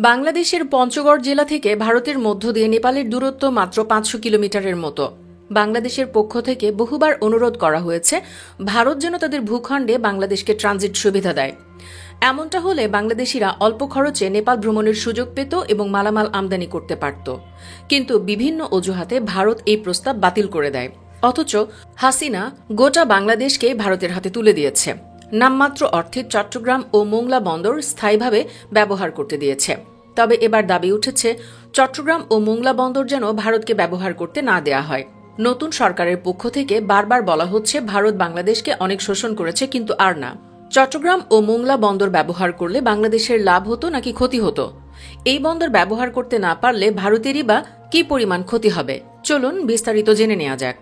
বাংলাদেশের পঞ্চগড় জেলা থেকে ভারতের মধ্য দিয়ে নেপালের দূরত্ব মাত্র ৫০০ কিলোমিটারের মতো। বাংলাদেশের পক্ষ থেকে বহুবার অনুরোধ করা হয়েছে ভারত যেন তাদের ভূখণ্ডে বাংলাদেশকে ট্রানজিট সুবিধা দেয়। এমনটা হলে বাংলাদেশিরা অল্প খরচে নেপাল ভ্রমণের সুযোগ পেত এবং মালামাল আমদানি করতে পারত। কিন্তু বিভিন্ন অজুহাতে ভারত এই প্রস্তাব বাতিল করে দেয়। অথচ হাসিনা গোটা বাংলাদেশকে ভারতের হাতে তুলে দিয়েছে। নামমাত্র অর্থে চট্টগ্রাম ও মোংলা বন্দর স্থায়ীভাবে ব্যবহার করতে দিয়েছে। তবে এবার দাবি উঠেছে চট্টগ্রাম ও মোংলা বন্দর যেন ভারতকে ব্যবহার করতে না দেয়া হয়। নতুন সরকারের পক্ষ থেকে বারবার বলা হচ্ছে ভারত বাংলাদেশকে অনেক শোষণ করেছে, কিন্তু আর না। চট্টগ্রাম ও মোংলা বন্দর ব্যবহার করলে বাংলাদেশের লাভ হতো নাকি ক্ষতি হতো? এই বন্দর ব্যবহার করতে না পারলে ভারতেরই বা কি পরিমাণ ক্ষতি হবে? চলুন বিস্তারিত জেনে নেওয়া যাক।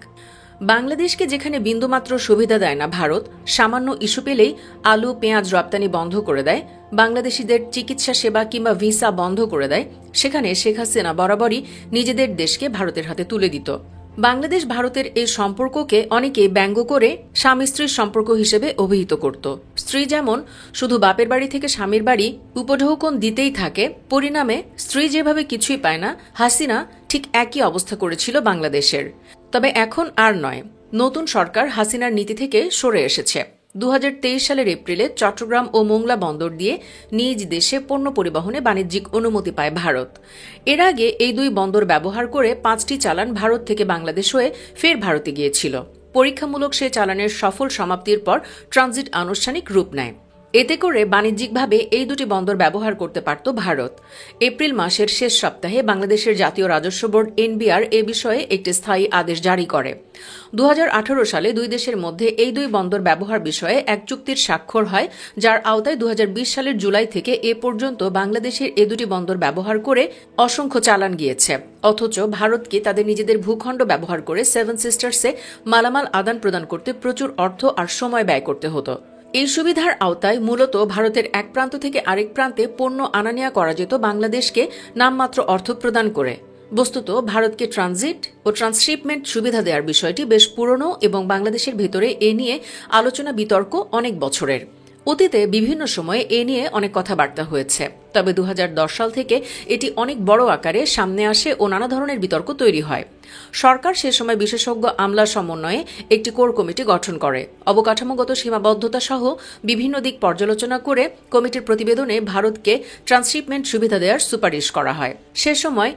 বাংলাদেশকে যেখানে বিন্দুমাত্র সুবিধা দেয় না ভারত, সামান্য ইস্যু পেলেই আলু পেঁয়াজ রপ্তানি বন্ধ করে দেয়, বাংলাদেশিদের চিকিৎসা সেবা কিংবা ভিসা বন্ধ করে দেয়, সেখানে শেখ হাসিনা বরাবরই নিজেদের দেশকে ভারতের হাতে তুলে দিত। বাংলাদেশ ভারতের এই সম্পর্ককে অনেকে ব্যঙ্গ করে স্বামী স্ত্রীর সম্পর্ক হিসেবে অভিহিত করত। স্ত্রী যেমন শুধু বাপের বাড়ি থেকে স্বামীর বাড়ি উপঢৌকন দিতেই থাকে, পরিণামে স্ত্রী যেভাবে কিছুই পায় না, হাসিনা ঠিক একই অবস্থা করেছিল বাংলাদেশের। তবে এখন আর নয়। নতুন সরকার হাসিনার নীতি থেকে সরে এসেছে। ২০২৩ সালের এপ্রিলে চট্টগ্রাম ও মোংলা বন্দর দিয়ে নিজ দেশে পণ্য পরিবহনে বাণিজ্যিক অনুমতি পায় ভারত। এর আগে এই দুই বন্দর ব্যবহার করে ৫টি চালান ভারত থেকে বাংলাদেশ হয়ে ফের ভারতে গিয়েছিল। পরীক্ষামূলক সে চালানের সফল সমাপ্তির পর ট্রানজিট আনুষ্ঠানিক রূপ নেয়। এতে করে বাণিজ্যিকভাবে এই দুটি বন্দর ব্যবহার করতে পারত ভারত। এপ্রিল মাসের শেষ সপ্তাহে বাংলাদেশের জাতীয় রাজস্ব বোর্ড এনবিআর এ বিষয়ে একটি স্থায়ী আদেশ জারি করে। ২০১৮ সালে দুই দেশের মধ্যে এই দুই বন্দর ব্যবহার বিষয়ে এক চুক্তির স্বাক্ষর হয়, যার আওতায় ২০২০ সালের জুলাই থেকে এ পর্যন্ত বাংলাদেশের এ দুটি বন্দর ব্যবহার করে অসংখ্য চালান গিয়েছে। অথচ ভারতকে তাদের নিজেদের ভূখণ্ড ব্যবহার করে সেভেন সিস্টার্সে মালামাল আদান প্রদান করতে প্রচুর অর্থ আর সময় ব্যয় করতে হতো। এই সুবিধার আওতায় মূলত ভারতের এক প্রান্ত থেকে আরেক প্রান্তে পণ্য আনা নেওয়া করা যেত বাংলাদেশকে নামমাত্র অর্থ প্রদান করে। বস্তুত ভারতকে ট্রানজিট ও ট্রান্সশিপমেন্ট সুবিধা দেওয়ার বিষয়টি বেশ পুরনো এবং বাংলাদেশের ভেতরে এ নিয়ে আলোচনা বিতর্ক অনেক বছরের। অতীতে বিভিন্ন সময়ে এ নিয়ে অনেক কথাবার্তা হয়েছে। তবে ২০১০ সাল থেকে এটি অনেক বড় আকারে সামনে আসে ও নানা ধরনের বিতর্ক তৈরি হয়। সরকার সে সময় বিশেষজ্ঞ আমলা সমন্বয়ে একটি কোর কমিটি গঠন করে। অবকাঠামোগত সীমাবদ্ধতা সহ বিভিন্ন দিক পর্যালোচনা করে কমিটির প্রতিবেদনে ভারতকে ট্রান্সশিপমেন্ট সুবিধা দেওয়ার সুপারিশ করা হয়। সে সময়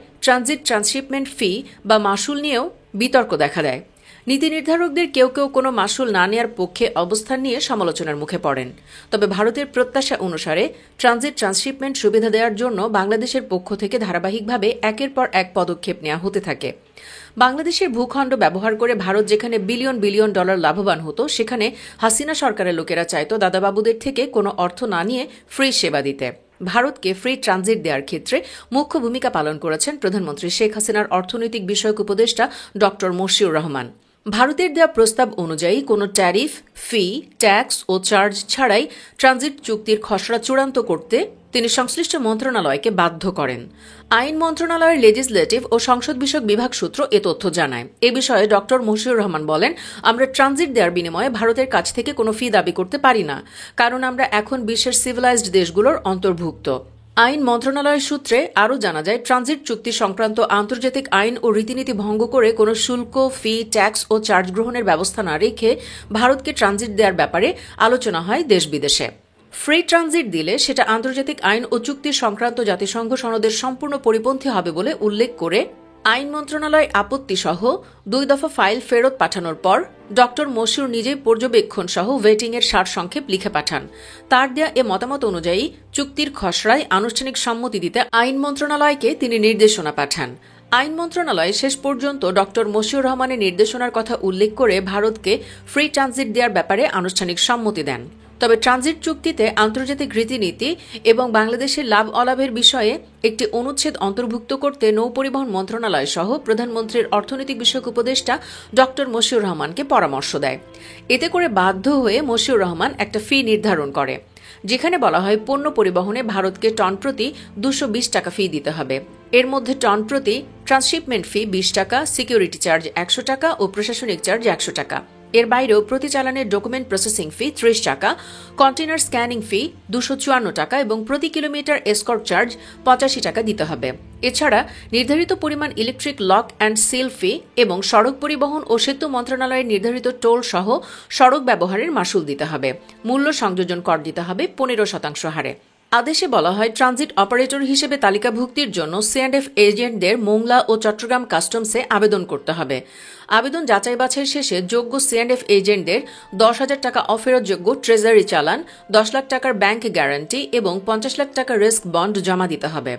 ট্রান্সশিপমেন্ট ফি বা মাসুল নিয়েও বিতর্ক দেখা দেয়। নীতি নির্ধারকদের কেউ কেউ কোনো মাসুল না নেওয়ার পক্ষে অবস্থান নিয়ে সমালোচনার মুখে পড়েন। তবে ভারতের প্রত্যাশা অনুসারে ট্রান্সশিপমেন্ট সুবিধা দেওয়ার জন্য বাংলাদেশের পক্ষ থেকে ধারাবাহিকভাবে একের পর এক পদক্ষেপ নেওয়া হতে থাকে। বাংলাদেশের ভূখণ্ড ব্যবহার করে ভারত যেখানে বিলিয়ন বিলিয়ন ডলার লাভবান হতো, সেখানে হাসিনা সরকারের লোকেরা চাইত দাদাবাবুদের থেকে কোনো অর্থ না নিয়ে ফ্রি সেবা দিতে। ভারতকে ফ্রি ট্রানজিট দেওয়ার ক্ষেত্রে মুখ্য ভূমিকা পালন করেছেন প্রধানমন্ত্রী শেখ হাসিনার অর্থনৈতিক বিষয়ক উপদেষ্টা ড মশিউর রহমান। ভারতের দেওয়া প্রস্তাব অনুযায়ী কোনো ট্যারিফ, ফি, ট্যাক্স ও চার্জ ছাড়াই ট্রানজিট চুক্তির খসড়া চূড়ান্ত করতে তিনি সংশ্লিষ্ট মন্ত্রণালয়কে বাধ্য করেন। আইন মন্ত্রণালয়ের লেজিসলেটিভ ও সংসদ বিষয়ক বিভাগ সূত্র এ তথ্য জানায়। এ বিষয়ে ড মশিউর রহমান বলেন, আমরা ট্রানজিট দেওয়ার বিনিময়ে ভারতের কাছ থেকে কোনো ফি দাবি করতে পারি না, কারণ আমরা এখন বিশ্বের সিভিলাইজড দেশগুলোর অন্তর্ভুক্ত। আইন মন্ত্রণালয়ের সূত্রে আরও জানা যায়, ট্রানজিট চুক্তি সংক্রান্ত আন্তর্জাতিক আইন ও রীতিনীতি ভঙ্গ করে কোনো শুল্ক, ফি, ট্যাক্স ও চার্জ গ্রহণের ব্যবস্থা না রেখে ভারতকে ট্রানজিট দেওয়ার ব্যাপারে আলোচনা হয় দেশ বিদেশে। ফ্রি ট্রানজিট দিলে সেটা আন্তর্জাতিক আইন ও চুক্তি সংক্রান্ত জাতিসংঘ সনদের সম্পূর্ণ পরিপন্থী হবে বলে উল্লেখ করে আইন মন্ত্রণালয় আপত্তি সহ ২ দফা ফাইল ফেরত পাঠানোর পর ড মশিউর নিজেই পর্যবেক্ষণ সহ ওয়েটিংয়ের সারসংক্ষেপ লিখে পাঠান। তার দেয়া এ মতামত অনুযায়ী চুক্তির খসড়ায় আনুষ্ঠানিক সম্মতি দিতে আইন মন্ত্রণালয়কে তিনি নির্দেশনা পাঠান। আইন মন্ত্রণালয় শেষ পর্যন্ত ড মশিউর রহমানের নির্দেশনার কথা উল্লেখ করে ভারতকে ফ্রি ট্রানজিট দেওয়ার ব্যাপারে আনুষ্ঠানিক সম্মতি দেন। তবে ট্রানজিট চুক্তিতে আন্তর্জাতিক রীতিনীতি এবং বাংলাদেশের লাভ অলাভের বিষয়ে একটি অনুচ্ছেদ অন্তর্ভুক্ত করতে নৌ পরিবহন মন্ত্রণালয় সহ প্রধানমন্ত্রীর অর্থনৈতিক বিষয়ক উপদেষ্টা ড মশিউর রহমানকে পরামর্শ দেয়। এতে করে বাধ্য হয়ে মশিউর রহমান একটা ফি নির্ধারণ করে, যেখানে বলা হয় পণ্য পরিবহনে ভারতকে টন প্রতি ২২০ টাকা ফি দিতে হবে। এর মধ্যে টন প্রতি ট্রান্সশিপমেন্ট ফি ২০ টাকা, সিকিউরিটি চার্জ ১০০ টাকা ও প্রশাসনিক চার্জ ১০০ টাকা। এর বাইরেও প্রতি চালানের ডকুমেন্ট প্রসেসিং ফি ৩০ টাকা, কন্টেনার স্ক্যানিং ফি ২৫৪ টাকা এবং প্রতি কিলোমিটার এসকর্ট চার্জ ৮৫ টাকা দিতে হবে। এছাড়া নির্ধারিত পরিমাণ ইলেকট্রিক লক অ্যান্ড সিল ফি এবং সড়ক পরিবহন ও সেতু মন্ত্রণালয়ের নির্ধারিত টোল সহ সড়ক ব্যবহারের মাশুল দিতে হবে। মূল্য সংযোজন কর দিতে হবে ১৫% হারে। আদেশে বলা হয়, ট্রানজিট অপারেটর হিসেবে তালিকাভুক্তির জন্য C&F এজেন্টদের মোংলা ও চট্টগ্রাম কাস্টমসে আবেদন করতে হবে। আবেদন যাচাই বাছাই শেষে যোগ্য C&F এজেন্টদের ১০,০০০ টাকা অফেরতযোগ্য ট্রেজারি চালান, ১০ লাখ টাকার ব্যাংক গ্যারান্টি এবং ৫০ লাখ টাকা রিস্ক বন্ড জমা দিতে হবে।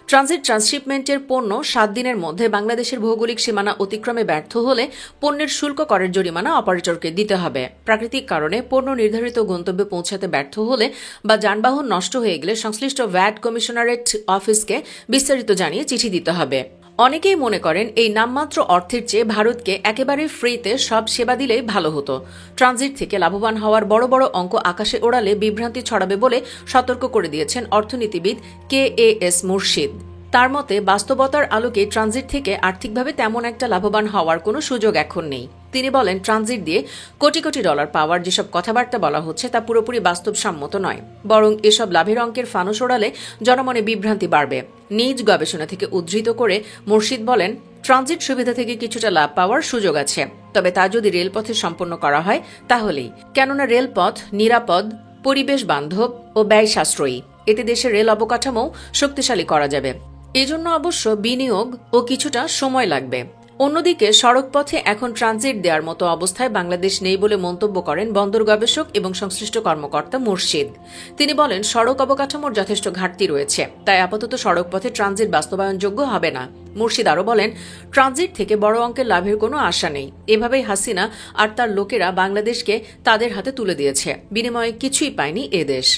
ট্রানজিট ট্রান্সশিপমেন্টের পণ্য ৭ দিনের মধ্যে বাংলাদেশের ভৌগোলিক সীমানা অতিক্রমে ব্যর্থ হলে পণ্যের শুল্ক করের জরিমানা অপারেটরকে দিতে হবে। প্রাকৃতিক কারণে পণ্য নির্ধারিত গন্তব্যে পৌঁছাতে ব্যর্থ হলে বা যানবাহন নষ্ট হয়ে গেলে সংশ্লিষ্ট ভ্যাট কমিশনারেট অফিসকে বিস্তারিত জানিয়ে চিঠি দিতে হবে। অনেকেই মনে করেন এই নামমাত্র অর্থের চেয়ে ভারতকে একেবারে ফ্রিতে সব সেবা দিলেই ভালো হতো। ট্রানজিট থেকে লাভবান হওয়ার বড় বড় অঙ্ক আকাশে ওড়ালে বিভ্রান্তি ছড়াবে বলে সতর্ক করে দিয়েছেন অর্থনীতিবিদ KAS মুর্শিদ। তার মতে, বাস্তবতার আলোকে ট্রানজিট থেকে আর্থিকভাবে তেমন একটা লাভবান হওয়ার কোনো সুযোগ এখন নেই। তিনি বলেন, ট্রানজিট দিয়ে কোটি কোটি ডলার পাওয়ার যেসব কথাবার্তা বলা হচ্ছে তা পুরোপুরি বাস্তবসম্মত নয়, বরং এসব লাভের অঙ্কের ফানুস ওড়ালে জনমনে বিভ্রান্তি বাড়বে। নিজ গবেষণা থেকে উদ্ধৃত করে মুর্শিদ বলেন, ট্রানজিট সুবিধা থেকে কিছুটা লাভ পাওয়ার সুযোগ আছে, তবে তা যদি রেলপথে সম্পন্ন করা হয় তাহলেই। কেননা রেলপথ নিরাপদ, পরিবেশ বান্ধব ও ব্যয় সাশ্রয়ী। এতে দেশের রেল অবকাঠামো শক্তিশালী করা যাবে। এজন্য অবশ্য বিনিয়োগ ও কিছুটা সময় লাগবে। অন্যদিকে সড়কপথে এখন ট্রানজিট দেওয়ার মতো অবস্থায় বাংলাদেশ নেই বলে মন্তব্য করেন বন্দর গবেষক এবং সংশ্লিষ্ট কর্মকর্তা মুর্শিদ। তিনি বলেন, সড়ক অবকাঠামোর যথেষ্ট ঘাটতি রয়েছে, তাই আপাতত সড়কপথে ট্রানজিট বাস্তবায়নযোগ্য হবে না। মুর্শিদ আরও বলেন, ট্রানজিট থেকে বড় অঙ্কের লাভের কোনো আশা নেই। এভাবেই হাসিনা আর তার লোকেরা বাংলাদেশকে তাদের হাতে তুলে দিয়েছে, বিনিময়ে কিছুই পায়নি এদেশ।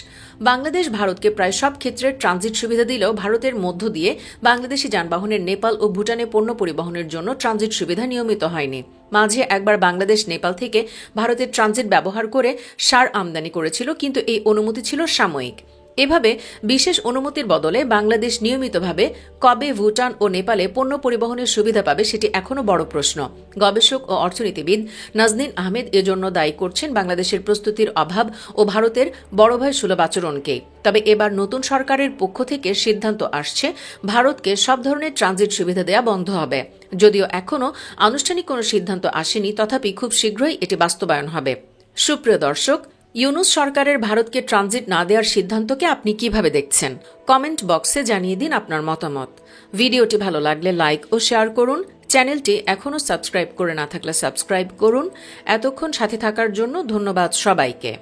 বাংলাদেশ ভারতকে প্রায় সব ক্ষেত্রে ট্রানজিট সুবিধা দিলেও ভারতের মধ্য দিয়ে বাংলাদেশি যানবাহনের নেপাল ও ভুটানে পণ্য পরিবহনের জন্য ট্রানজিট সুবিধা নিয়মিত হয়নি। মাঝে একবার বাংলাদেশ নেপাল থেকে ভারতের ট্রানজিট ব্যবহার করে সার আমদানি করেছিল, কিন্তু এই অনুমতি ছিল সাময়িক। এভাবে বিশেষ অনুমতির বদলে বাংলাদেশ নিয়মিতভাবে কবে ভুটান ও নেপালে পণ্য পরিবহনের সুবিধা পাবে সেটি এখনও বড় প্রশ্ন। গবেষক ও অর্থনীতিবিদ নাজনীন আহমেদ এজন্য দায়ী করছেন বাংলাদেশের প্রস্তুতির অভাব ও ভারতের বড় ভাই সুলভ আচরণকেই। তবে এবার নতুন সরকারের পক্ষ থেকে সিদ্ধান্ত আসছে, ভারতকে সব ধরনের ট্রানজিট সুবিধা দেয়া বন্ধ হবে। যদিও এখনও আনুষ্ঠানিক কোনো সিদ্ধান্ত আসেনি, তথাপি খুব শীঘ্রই এটি বাস্তবায়ন হবে। সুপ্রিয় দর্শক, ইউনূস সরকারের ভারতকে ট্রানজিট না দেওয়ার সিদ্ধান্তকে আপনি কিভাবে দেখছেন? কমেন্ট বক্সে জানিয়ে দিন আপনার মতামত। ভিডিওটি ভালো লাগলে লাইক ও শেয়ার করুন। চ্যানেলটি এখনও সাবস্ক্রাইব করে না থাকলে সাবস্ক্রাইব করুন। এতক্ষণ সাথে থাকার জন্য ধন্যবাদ সবাইকে।